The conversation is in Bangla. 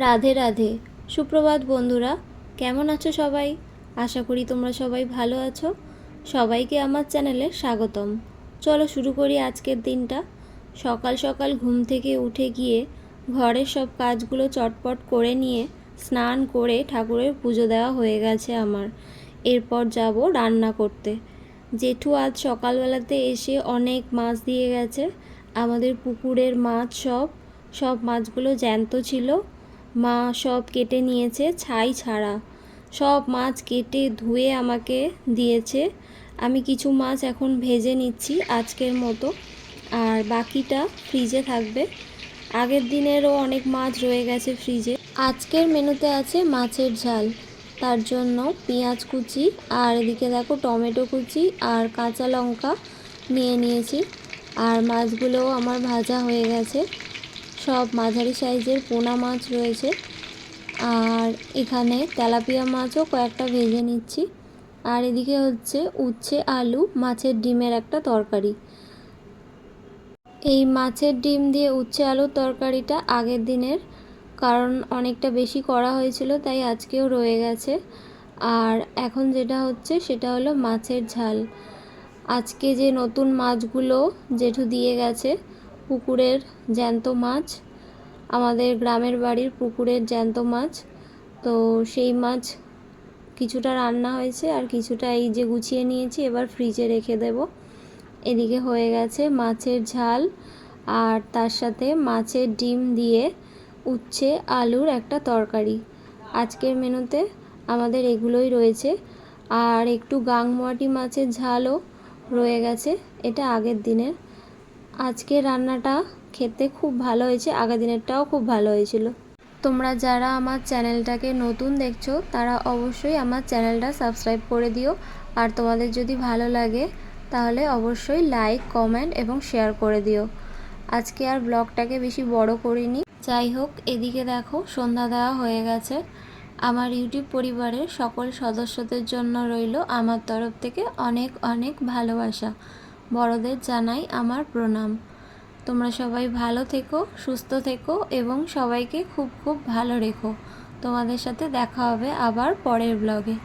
রাধে রাধে। সুপ্রভাত বন্ধুরা, কেমন আছো সবাই? আশা করি তোমরা সবাই ভালো আছো। সবাইকে আমার চ্যানেলে স্বাগতম। চলো শুরু করি আজকের দিনটা। সকাল সকাল ঘুম থেকে উঠে গিয়ে ঘরের সব কাজগুলো চটপট করে নিয়ে স্নান করে ঠাকুরের পুজো দেওয়া হয়ে গেছে আমার। এরপর যাব রান্না করতে। জেঠু আজ সকালবেলাতে এসে অনেক মাছ দিয়ে গেছে। আমাদের পুকুরের মাছ সব মাছগুলো জ্যান্ত ছিল। মা সব কেটে নিয়েছে ছাই ছাড়া। সব মাছ কেটে ধুয়ে আমাকে দিয়েছে। আমি কিছু মাছ এখন ভেজে নিচ্ছি আজকের মতো, আর বাকিটা ফ্রিজে থাকবে। আগের দিনেরও অনেক মাছ রয়ে গেছে ফ্রিজে। আজকের মেনুতে আছে মাছের ঝাল, তার জন্য পেঁয়াজ কুচি আর এদিকে দেখো টমেটো কুচি আর কাঁচা লঙ্কা নিয়ে নিয়েছি। আর মাছগুলোও আমার ভাজা হয়ে গেছে। সব মাঝারি সাইজের পোনা মাছ রয়েছে, আর এখানে তেলাপিয়া মাছও কয়েকটা ভেজে নিচ্ছি। আর এদিকে হচ্ছে উচ্ছে আলু মাছের ডিমের একটা তরকারি। এই মাছের ডিম দিয়ে উচ্ছে আলুর তরকারিটা আগের দিনের, কারণ অনেকটা বেশি করা হয়েছিল তাই আজকেও রয়ে গেছে। আর এখন যেটা হচ্ছে সেটা হলো মাছের ঝাল। আজকে যে নতুন মাছগুলো জেঠু দিয়ে গেছে, পুকুরের জ্যান্ত মাছ, আমাদের গ্রামের বাড়ির পুকুরের জ্যান্ত মাছ, তো সেই মাছ কিছুটা রান্না হয়েছে আর কিছুটা এই যে গুছিয়ে নিয়েছি, এবার ফ্রিজে রেখে দেব। এদিকে হয়ে গেছে মাছের ঝাল, আর তার সাথে মাছের ডিম দিয়ে উচ্ছে আলুর একটা তরকারি। আজকের মেনুতে আমাদের এগুলোই রয়েছে। আর একটু গাংমোয়াটি মাছের ঝালও রয়ে গেছে, এটা আগের দিনের। আজকে রান্নাটা খেতে খুব ভালো হয়েছে, আগের দিনেরটাও খুব ভালো হয়েছিল। তোমরা যারা আমার চ্যানেলটাকে নতুন দেখছো তারা অবশ্যই আমার চ্যানেলটা সাবস্ক্রাইব করে দিও। আর তোমাদের যদি ভালো লাগে তাহলে অবশ্যই লাইক, কমেন্ট এবং শেয়ার করে দিও। আজকে আর ব্লগটাকে বেশি বড় করিনি। যাই হোক, এদিকে দেখো সন্ধ্যা দেওয়া হয়ে গেছে। আমার ইউটিউব পরিবারের সকল সদস্যদের জন্য রইল আমার তরফ থেকে অনেক অনেক ভালোবাসা। বড়দের জানাই আমার প্রণাম। তোমরা সবাই ভালো থেকো, সুস্থ থেকো এবং সবাইকে খুব খুব ভালো রেখো। তোমাদের সাথে দেখা হবে আবার পরের ব্লগে।